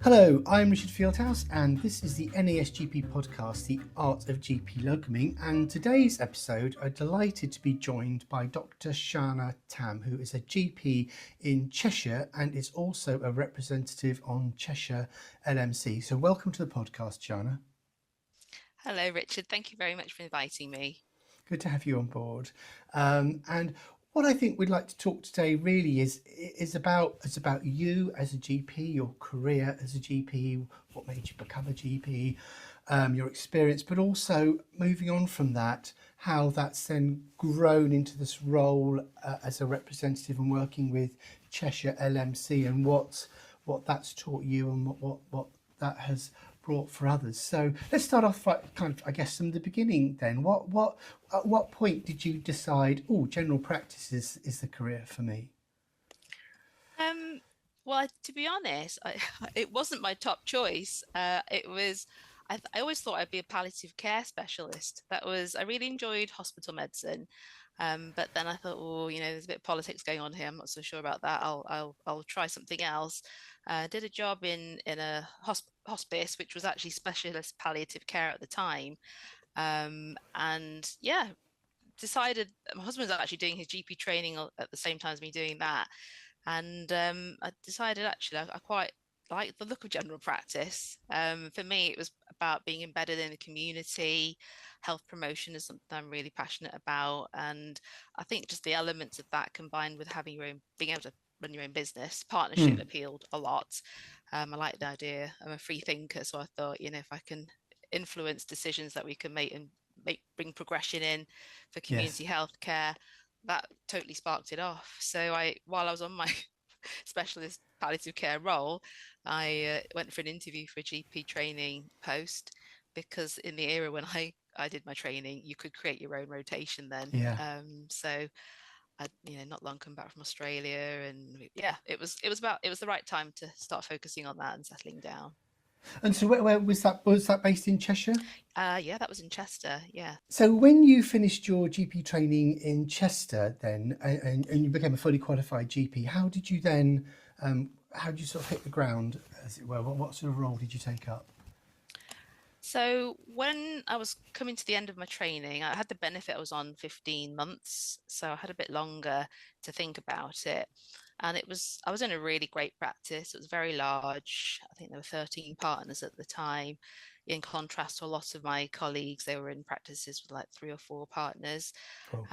Hello, I'm Richard Fieldhouse, and this is the NASGP podcast, The Art of GP Locuming. And today's episode, I'm delighted to be joined by Dr Shana Tam, who is a GP in Cheshire and is also a representative on Cheshire LMC. So welcome to the podcast, Shana. Hello, Richard. Thank you very much for inviting me. Good to have you on board. And what I think we'd like to talk today really is about you as a GP, your career as a GP, what made you become a GP, your experience, but also moving on from that, how that's then grown into this role as a representative and working with Cheshire LMC, and what that's taught you and what that has brought for others. So let's start off kind of, I guess, from the beginning then. At what point did you decide, oh, general practice is the career for me? Um, well, to be honest, it wasn't my top choice. I always thought I'd be a palliative care specialist. I really enjoyed hospital medicine. But then I thought, oh, there's a bit of politics going on here. I'm not so sure about that. I'll try something else. Did a job in a hospice, which was actually specialist palliative care at the time. And yeah, decided my husband's actually doing his GP training at the same time as me doing that. And I decided actually I quite like the look of general practice. For me, it was about being embedded in the community. Health promotion is something I'm really passionate about. And I think just the elements of that combined with having your own, being able to run your own business, partnership Mm, appealed a lot. I like the idea. I'm a free thinker. So I thought, if I can influence decisions that we can make and bring progression in for yes. community healthcare, that totally sparked it off. So while I was on my specialist palliative care role, I went for an interview for a GP training post because in the era when I did my training, you could create your own rotation then. Yeah. So I, not long come back from Australia, and yeah, it was the right time to start focusing on that and settling down. And so where was that? Was that based in Cheshire? Yeah, that was in Chester. Yeah. So when you finished your GP training in Chester, then and you became a fully qualified GP, how did you then? How did you sort of hit the ground, as it were? What sort of role did you take up? So when I was coming to the end of my training, I had the benefit I was on 15 months, so I had a bit longer to think about it. And I was in a really great practice. It was very large. I think there were 13 partners at the time. In contrast to a lot of my colleagues, they were in practices with like 3 or 4 partners. Oh.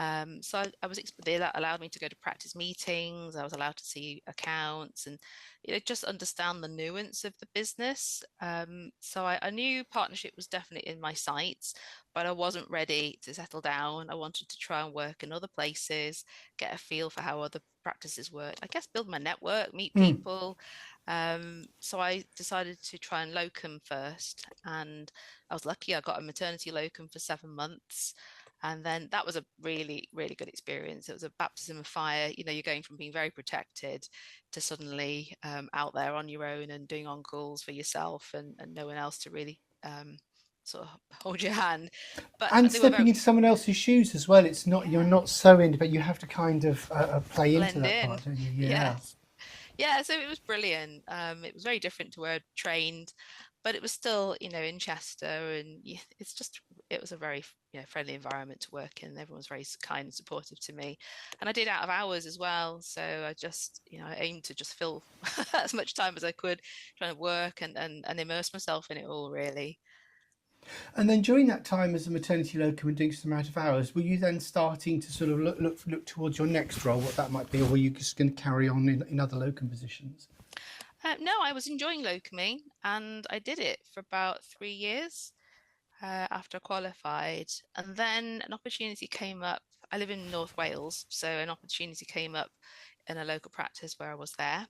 They allowed me to go to practice meetings. I was allowed to see accounts and just understand the nuance of the business. So I knew partnership was definitely in my sights, but I wasn't ready to settle down. I wanted to try and work in other places, get a feel for how other practices work. I guess build my network, meet Mm. people. So I decided to try and locum first, and I was lucky. I got a maternity locum for 7 months. And then that was a really, really good experience. It was a baptism of fire. You're going from being very protected to suddenly out there on your own and doing on calls for yourself and no one else to really sort of hold your hand. But And they were stepping very into someone else's shoes as well. It's not you're yeah, not so in, but you have to kind of play into blend that in. part, don't you? Yeah. Yes. Yeah, so it was brilliant. It was very different to where I'd trained, but it was still, in Chester, and it was a very, friendly environment to work in. Everyone was very kind and supportive to me, and I did out of hours as well. So I just, I aimed to just fill as much time as I could, trying to work and immerse myself in it all, really. And then during that time as a maternity locum and doing some out of hours, were you then starting to sort of look towards your next role, what that might be, or were you just going to carry on in other locum positions? No, I was enjoying locuming, and I did it for about 3 years. After I qualified. And then an opportunity came up. I live in North Wales, so an opportunity came up in a local practice where I was there.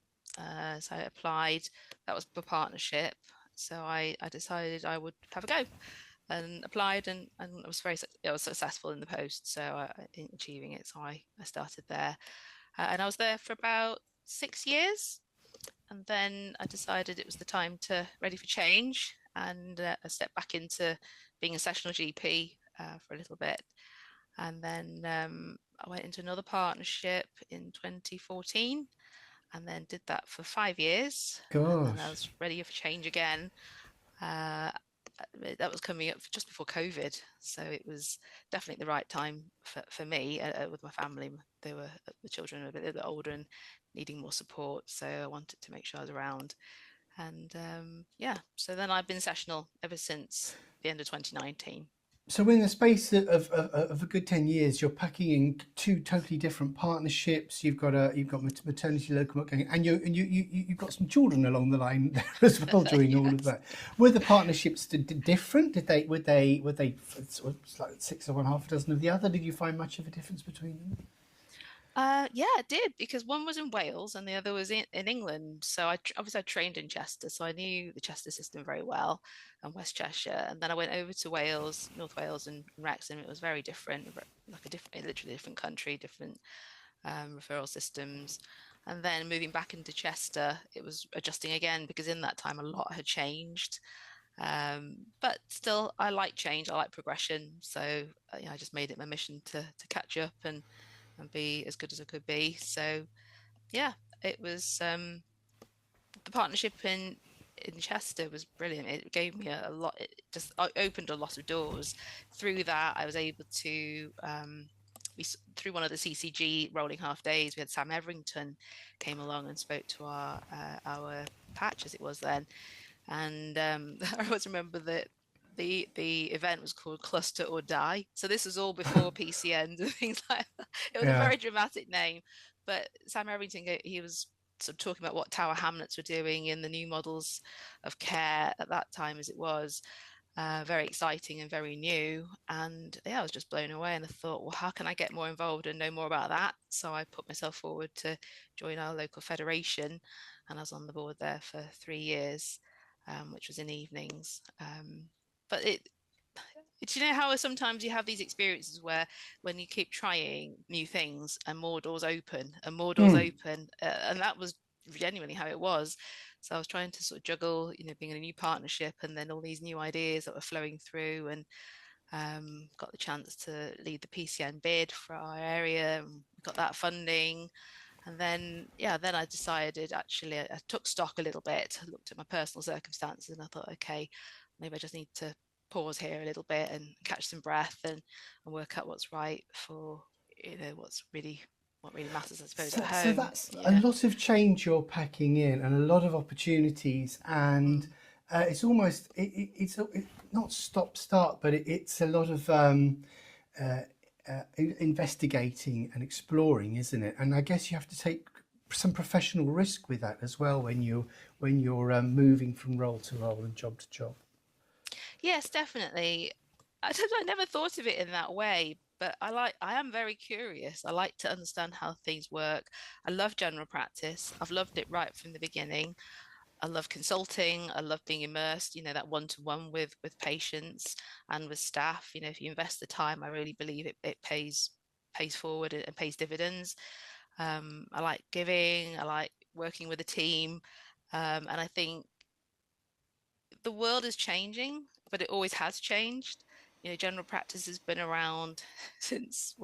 So I applied. That was for partnership. So I decided I would have a go and applied, and I was successful in the post. So in achieving it. So I started there, and I was there for about 6 years. And then I decided it was the time to ready for change, and I stepped back into being a sessional GP for a little bit. And then I went into another partnership in 2014, and then did that for 5 years, and then I Gosh. was ready for change again. Uh, that was coming up just before COVID, so it was definitely the right time for me with my family. The children were a bit older and needing more support, so I wanted to make sure I was around. And yeah, so then I've been sessional ever since the end of 2019. So in the space of a good 10 years, you're packing in two totally different partnerships. You've got maternity locum going, and you've got some children along the line there as well doing all of Yes. that. Were the partnerships different? Were they sort of like six of one, half a dozen of the other? Did you find much of a difference between them? Yeah, it did because one was in Wales and the other was in England. So obviously I trained in Chester, so I knew the Chester system very well and West Cheshire. And then I went over to Wales, North Wales, and Wrexham. It was very different, like a different, literally different country, different referral systems. And then moving back into Chester, it was adjusting again because in that time a lot had changed. But still, I like change. I like progression. So I just made it my mission to catch up and be as good as I could be. So yeah, it was the partnership in Chester was brilliant. It gave me a lot. It just opened a lot of doors. Through that, I was able to. Through one of the CCG rolling half days, we had Sam Everington came along and spoke to our patch as it was then, and I always remember that the event was called Cluster or Die. So this was all before PCNs and things like that. It was a Yeah. very dramatic name, but Sam Errington, he was sort of talking about what Tower Hamlets were doing in the new models of care at that time as it was. Very exciting and very new. And yeah, I was just blown away. And I thought, well, how can I get more involved and know more about that? So I put myself forward to join our local federation. And I was on the board there for 3 years, which was in evenings. But do you know how sometimes you have these experiences where when you keep trying new things and more doors open and more doors Hmm. open, and that was genuinely how it was. So I was trying to sort of juggle, being in a new partnership and then all these new ideas that were flowing through, and got the chance to lead the PCN bid for our area, and got that funding. And then, yeah, then I decided actually, I took stock a little bit, looked at my personal circumstances, and I thought, okay, maybe I just need to pause here a little bit and catch some breath and work out what's right for, what really matters, I suppose, at So home. that's a Yeah. lot of change you're packing in, and a lot of opportunities, and Mm. it's almost not stop start, but it's a lot of uh, investigating and exploring, isn't it? And I guess you have to take some professional risk with that as well when you're moving from role to role and job to job. Yes, definitely. I never thought of it in that way, but I am very curious. I like to understand how things work. I love general practice. I've loved it right from the beginning. I love consulting. I love being immersed, that one-to-one with patients and with staff. If you invest the time, I really believe it pays forward and pays dividends. I like giving. I like working with a team, and I think the world is changing, but it always has changed. General practice has been around since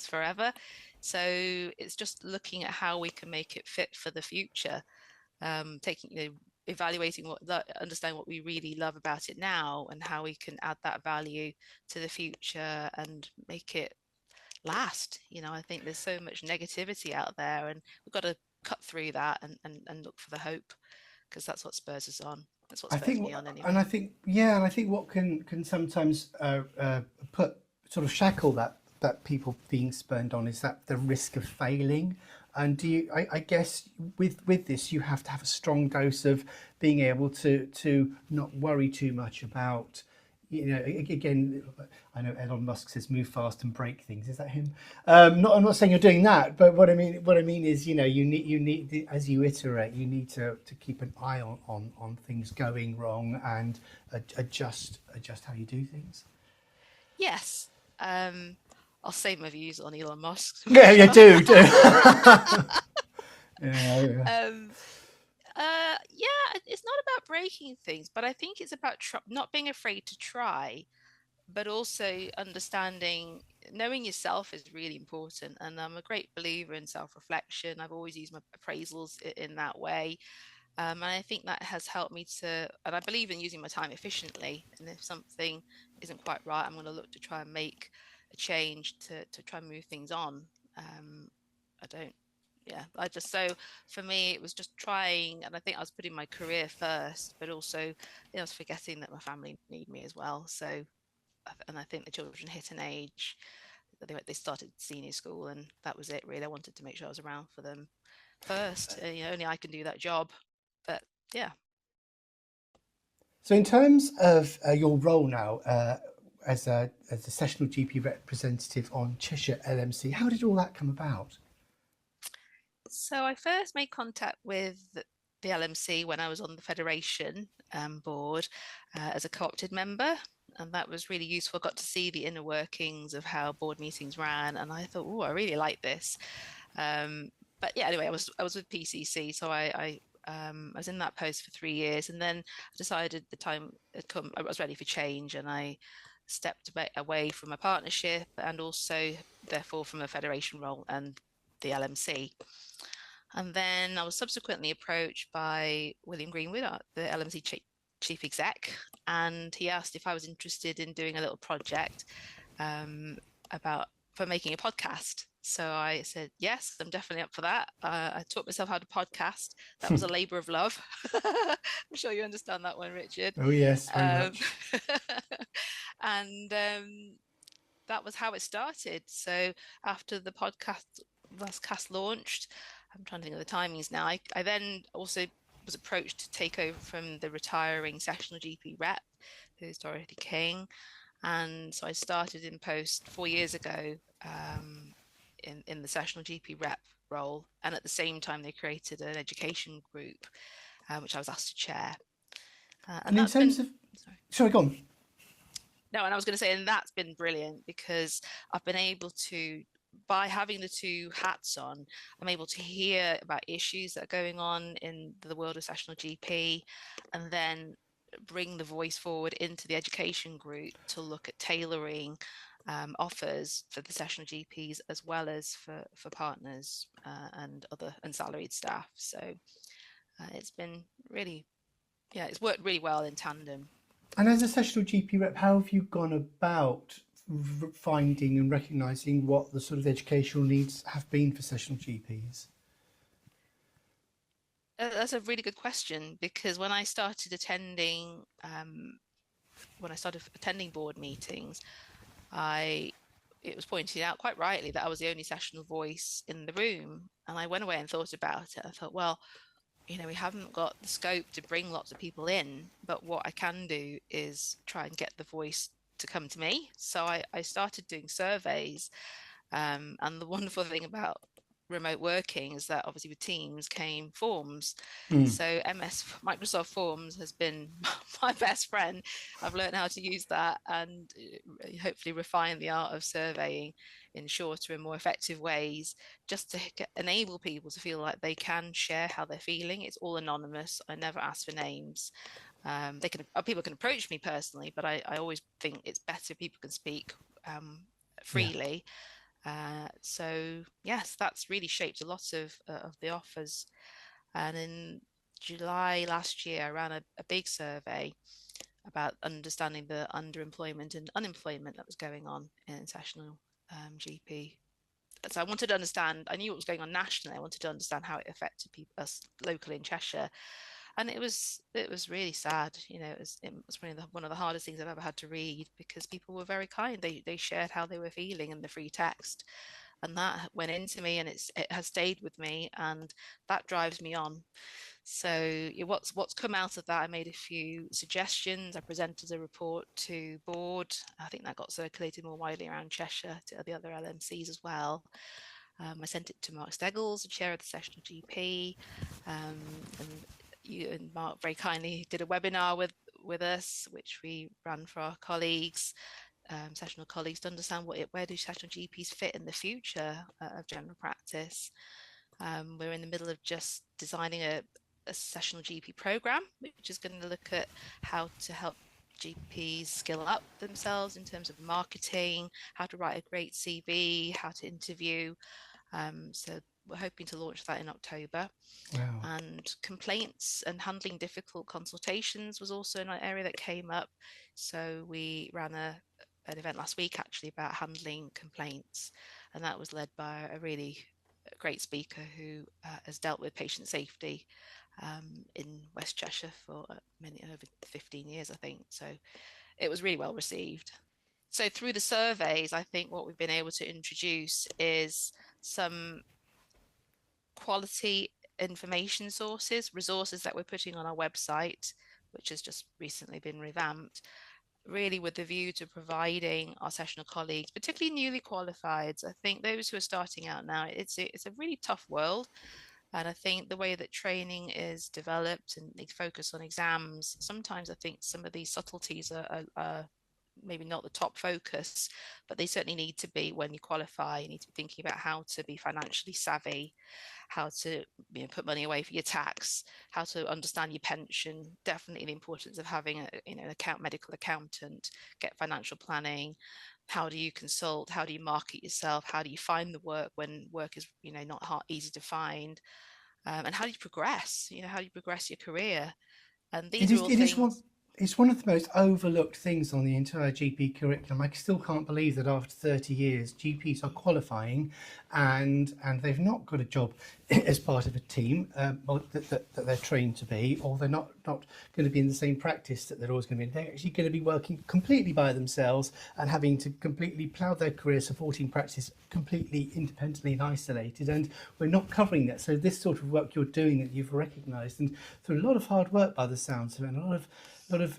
forever. So it's just looking at how we can make it fit for the future, taking, evaluating understand what we really love about it now and how we can add that value to the future and make it last. I think there's so much negativity out there, and we've got to cut through that and look for the hope because that's what spurs us on. That's what I spurs think, me on and anyway. I think, yeah, and I think what can sometimes put sort of shackle that people being spurned on is that the risk of failing. And I guess with this, you have to have a strong dose of being able to not worry too much about, again, I know Elon Musk says move fast and break things. Is that him? I'm not saying you're doing that, but what I mean is, you need as you iterate, you need to keep an eye on things going wrong and adjust how you do things. Yes. Um, I'll save my views on Elon Musk to Yeah, make you sure. do. Yeah. um, yeah, it's not about breaking things, but I think it's about not being afraid to try, but also understanding. knowing yourself is really important, and I'm a great believer in self-reflection. I've always used my appraisals in that way, and I think that has helped me to, and I believe in using my time efficiently. And if something isn't quite right, I'm going to look to try and make a change to try and move things on. I don't, yeah, I just, so for me, it was just trying, and I think I was putting my career first, but also, I was forgetting that my family need me as well. So, and I think the children hit an age that they started senior school, and that was it really. I wanted to make sure I was around for them first. Only I can do that job. But yeah. So, in terms of your role now as a sessional GP representative on Cheshire LMC, how did all that come about? So I first made contact with the LMC when I was on the Federation board as a co-opted member. And that was really useful. I got to see the inner workings of how board meetings ran. And I thought, oh, I really like this. Um, but yeah, anyway, I was with PCC. So I was in that post for 3 years. And then I decided the time had come, I was ready for change. And I stepped away from a partnership and also, therefore, from a Federation role and the LMC. And then I was subsequently approached by William Greenwood, the LMC chief exec, and he asked if I was interested in doing a little project um, about for making a podcast. So I said, yes, I'm definitely up for that. I taught myself how to podcast. That was a labor of love. I'm sure you understand that one, Richard. Oh, yes, very Um, much. and that was how it started. So after the last cast launched, I'm trying to think of the timings now. I then also was approached to take over from the retiring Sessional GP rep, who's Dorothy King. And so I started in post 4 years ago in the Sessional GP rep role. And at the same time, they created an education group, which I was asked to chair. And And in that's been, terms of, sorry. sorry, go on. No, and I was going to say, and that's been brilliant because I've been able to, by having the two hats on, I'm able to hear about issues that are going on in the world of sessional GP, and then bring the voice forward into the education group to look at tailoring offers for the sessional GPs as well as for partners and other and salaried staff. So it's been really, yeah, it's worked really well in tandem. And as a sessional GP rep, how have you gone about finding and recognising what the sort of educational needs have been for sessional GPs? That's a really good question because when I started attending board meetings, I it was pointed out quite rightly that I was the only sessional voice in the room, and I went away and thought about it. I thought, well, we haven't got the scope to bring lots of people in, but what I can do is try and get the voice to come to me. So I started doing surveys, and the wonderful thing about remote working is that obviously with Teams came Forms. Mm. So Microsoft Forms has been my best friend. I've learned how to use that and hopefully refine the art of surveying in shorter and more effective ways, just to enable people to feel like they can share how they're feeling. It's all anonymous. I never ask for names. People can approach me personally, but I always think it's better if people can speak Yeah. freely. So yes, that's really shaped a lot of the offers. And in July last year, I ran a big survey about understanding the underemployment and unemployment that was going on in sessional GP. So I wanted to understand. I knew what was going on nationally. I wanted to understand how it affected us locally in Cheshire, and it was really sad. It was one of the hardest things I've ever had to read because people were very kind. They shared how they were feeling in the free text, and that went into me, and it has stayed with me, and that drives me on. So what's come out of that? I made a few suggestions. I presented a report to board. I think that got circulated more widely around Cheshire to the other LMCs as well. I sent it to Mark Steggles, the chair of the Sessional GP, and you and Mark very kindly did a webinar with us, which we ran for our colleagues, sessional colleagues, to understand where do sessional GPs fit in the future of general practice. We're in the middle of just designing a sessional GP program, which is going to look at how to help GPs skill up themselves in terms of marketing, how to write a great CV, how to interview. So we're hoping to launch that in October. Wow. And complaints and handling difficult consultations was also an area that came up. So we ran an event last week actually about handling complaints, and that was led by a really great speaker who has dealt with patient safety in West Cheshire for many over 15 years, I think. So it was really well received. So through the surveys, I think what we've been able to introduce is some quality information sources, resources that we're putting on our website, which has just recently been revamped, really with the view to providing our sessional colleagues, particularly newly qualified. I think those who are starting out now, it's a really tough world. And I think the way that training is developed and they focus on exams, sometimes I think some of these subtleties are maybe not the top focus, but they certainly need to be when you qualify. You need to be thinking about how to be financially savvy, how to put money away for your tax, how to understand your pension. Definitely the importance of having an medical accountant, get financial planning. How do you consult? How do you market yourself? How do you find the work when work is not easy to find? And how do you progress? How do you progress your career? And It these are is. all It is one. things. It's one of the most overlooked things on the entire GP curriculum. I still can't believe that after 30 years, GPs are qualifying, and they've not got a job as part of a team that they're trained to be, or they're not going to be in the same practice that they're always going to be in. They're actually going to be working completely by themselves and having to completely plough their career supporting practice completely independently and isolated. And we're not covering that. So this sort of work you're doing that you've recognised, and through a lot of hard work by the sounds of it, and a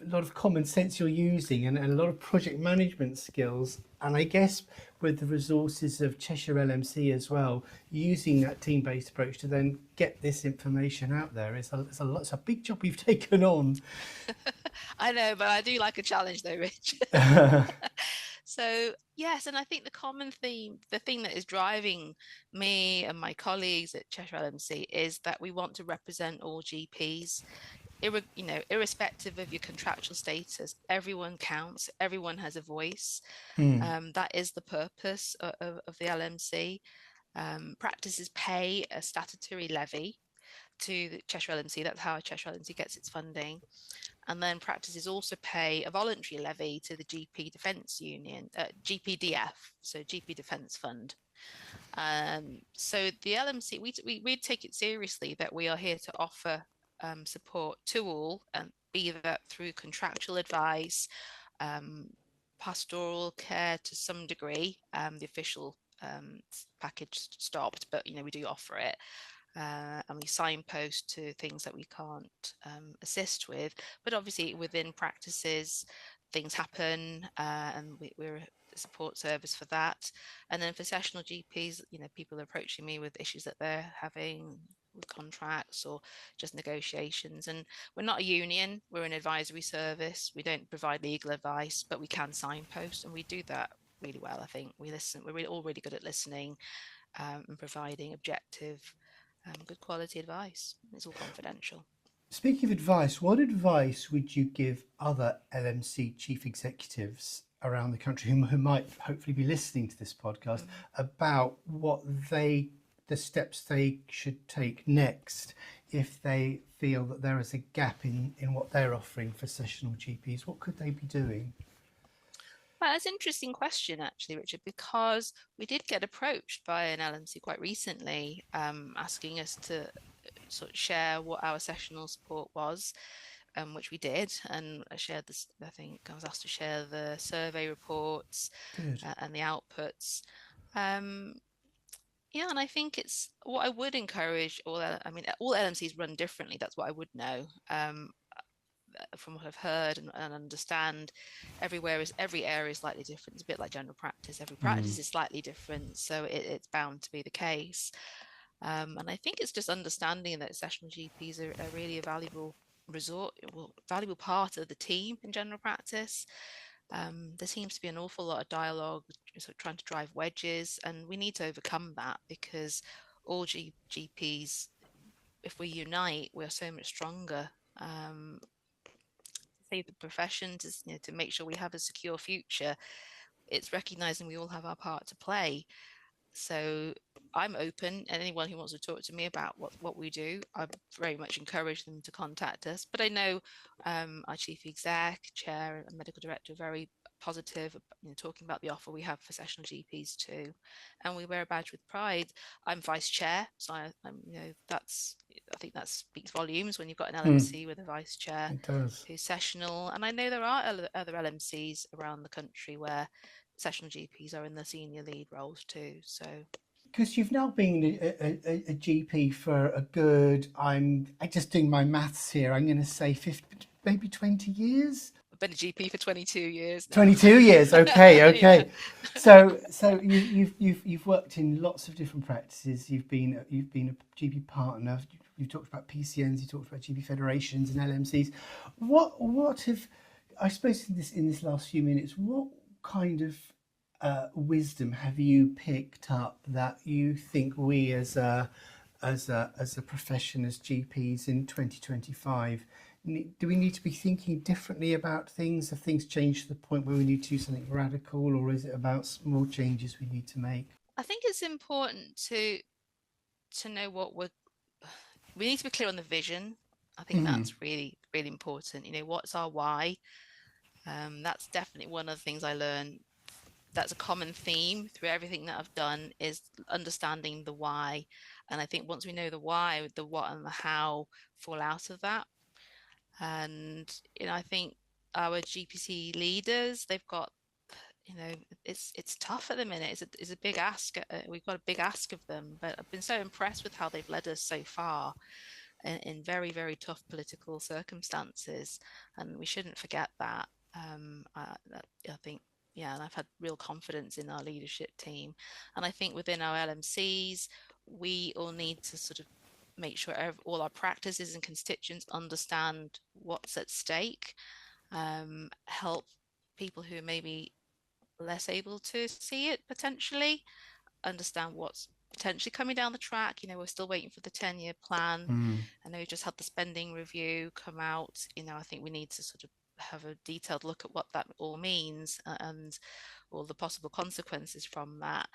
lot of common sense you're using, and a lot of project management skills, and I guess with the resources of Cheshire LMC as well, using that team-based approach to then get this information out there. It's a big job you've taken on. I know, but I do like a challenge though, Rich. So yes, and I think the common theme, the thing that is driving me and my colleagues at Cheshire LMC is that we want to represent all GPs, irrespective of your contractual status. Everyone counts. Everyone has a voice. That is the purpose of the LMC. Practices pay a statutory levy to the Cheshire LMC. That's how Cheshire LMC gets its funding. And then practices also pay a voluntary levy to the GP Defence Union, GPDF, so GP Defence Fund. So the LMC, we take it seriously that we are here to offer support to all, and be that through contractual advice, um, pastoral care to some degree. The official package stopped, but we do offer it. And we signpost to things that we can't assist with. But obviously, within practices, things happen, and we're a support service for that. And then for sessional GPs, people are approaching me with issues that they're having with contracts or just negotiations. And we're not a union, we're an advisory service. We don't provide legal advice, but we can signpost, and we do that really well. I think we listen, we're all really good at listening, and providing objective, good quality advice. It's all confidential. Speaking of advice, what advice would you give other LMC chief executives around the country who might hopefully be listening to this podcast about the steps they should take next if they feel that there is a gap in what they're offering for sessional GPs? What could they be doing? Well, that's an interesting question, actually, Richard, because we did get approached by an LMC quite recently, asking us to sort of share what our sessional support was, which we did. And I shared this, I think I was asked to share the survey reports Good. and the outputs. Um, yeah, and I think it's what I would encourage all LMCs run differently. That's what I would know. From what I've heard and understand, every area is slightly different. It's a bit like general practice. Every practice is slightly different, so it's bound to be the case. And I think it's just understanding that sessional GPs are really a valuable valuable part of the team in general practice. There seems to be an awful lot of dialogue, sort of trying to drive wedges, and we need to overcome that because all GPs, if we unite, we're so much stronger. save the profession, to make sure we have a secure future. It's recognizing we all have our part to play. So I'm open, and anyone who wants to talk to me about what we do, I very much encourage them to contact us. But I know our chief exec, chair, and medical director are very positive, talking about the offer we have for sessional GPs too, and we wear a badge with pride. I'm vice chair, so that's, I think that speaks volumes when you've got an Mm, LMC with a vice chair it does. who's sessional. And I know there are other LMCs around the country where sessional GPs are in the senior lead roles too. So Because you've now been a GP for a good, I just doing my maths here, I'm going to say 50, maybe 20 years? I've been a GP for 22 years now. 22 years. Okay, Yeah. okay. So you've worked in lots of different practices. You've been a GP partner. You've talked about PCNs. You talked about GP federations and LMCs. What have, I suppose, in this last few minutes, what kind of wisdom have you picked up that you think we as a profession, as GPs in 2025, do we need to be thinking differently about things? Have things changed to the point where we need to do something radical, or is it about small changes we need to make? I think it's important to know we need to be clear on the vision. I think Mm, that's really, really important. What's our why? That's definitely one of the things I learned. That's a common theme through everything that I've done, is understanding the why. And I think once we know the why, the what and the how fall out of that. And I think our GPC leaders, they've got, it's tough at the minute. It's a big ask. We've got a big ask of them, but I've been so impressed with how they've led us so far in very, very tough political circumstances, and we shouldn't forget that. I think, yeah, and I've had real confidence in our leadership team, and I think within our LMCs, we all need to sort of make sure all our practices and constituents understand what's at stake, help people who are maybe less able to see it potentially understand what's potentially coming down the track. We're still waiting for the 10-year plan. mm. I know we just had the spending review come out. I think we need to sort of have a detailed look at what that all means, and all the possible consequences from that.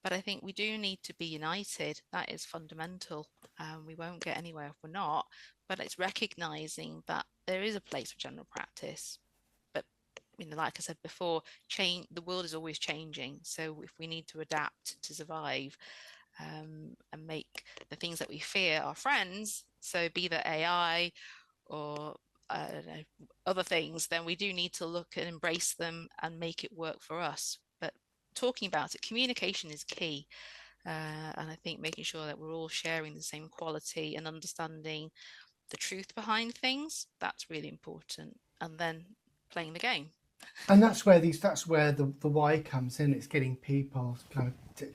But I think we do need to be united. That is fundamental. We won't get anywhere if we're not. But it's recognizing that there is a place for general practice. But like I said before, the world is always changing. So if we need to adapt to survive, and make the things that we fear our friends, so be that AI or I don't know, other things, then we do need to look and embrace them and make it work for us. But talking about it, communication is key. And I think making sure that we're all sharing the same quality and understanding the truth behind things, that's really important. And then playing the game. And that's where the why comes in. It's getting people kind of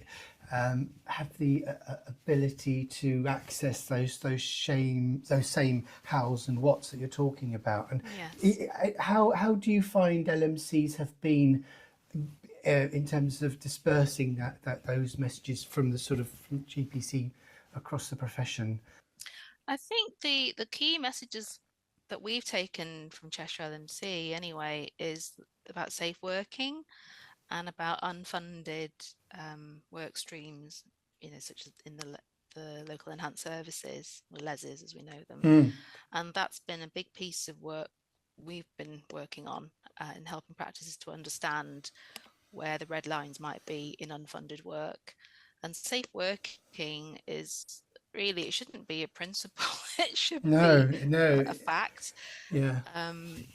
have the ability to access those same hows and whats that you're talking about. And Yes. how do you find LMCs have been in terms of dispersing those messages from the sort of from GPC across the profession? I think the key messages that we've taken from Cheshire LMC anyway is about safe working and about unfunded work streams, such as in the local enhanced services, or LESs as we know them. Mm. And that's been a big piece of work we've been working on, in helping practices to understand where the red lines might be in unfunded work. And safe working is really, it shouldn't be a principle, it should No, be no, a fact. yeah.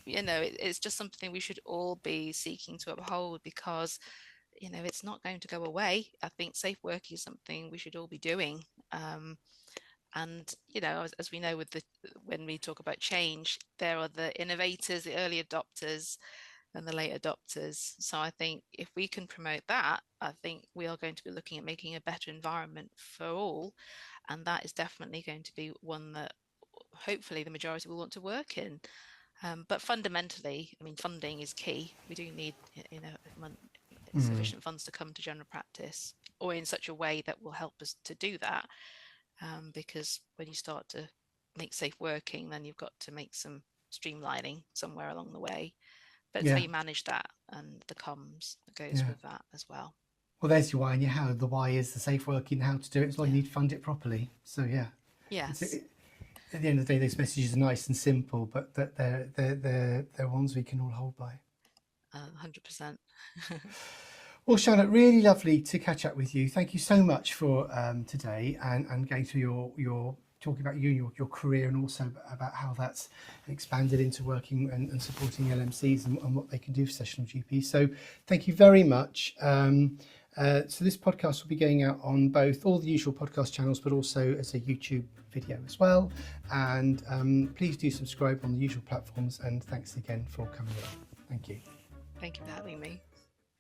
It's just something we should all be seeking to uphold, because it's not going to go away. I think safe working is something we should all be doing. And as we know, when we talk about change, there are the innovators, the early adopters, and the late adopters. So I think if we can promote that, I think we are going to be looking at making a better environment for all, and that is definitely going to be one that hopefully the majority will want to work in. But fundamentally, I mean, funding is key. We do need, Mm. sufficient funds to come to general practice, or in such a way that will help us to do that. Because when you start to make safe working, then you've got to make some streamlining somewhere along the way. But it's how Yeah. you manage that and the comms that goes Yeah. with that as well. Well, there's your why and your how. The why is the safe working, how to do it. It's like Yeah. you need to fund it properly. So yeah, Yes. at the end of the day, those messages are nice and simple, but that they're ones we can all hold by. 100%. Well, Shana, really lovely to catch up with you. Thank you so much for today and going through your talking about you and your career, and also about how that's expanded into working and supporting LMCs and what they can do for sessional GP. So thank you very much. So this podcast will be going out on both all the usual podcast channels, but also as a YouTube video as well. And please do subscribe on the usual platforms. And thanks again for coming on. Thank you. Thank you for having me.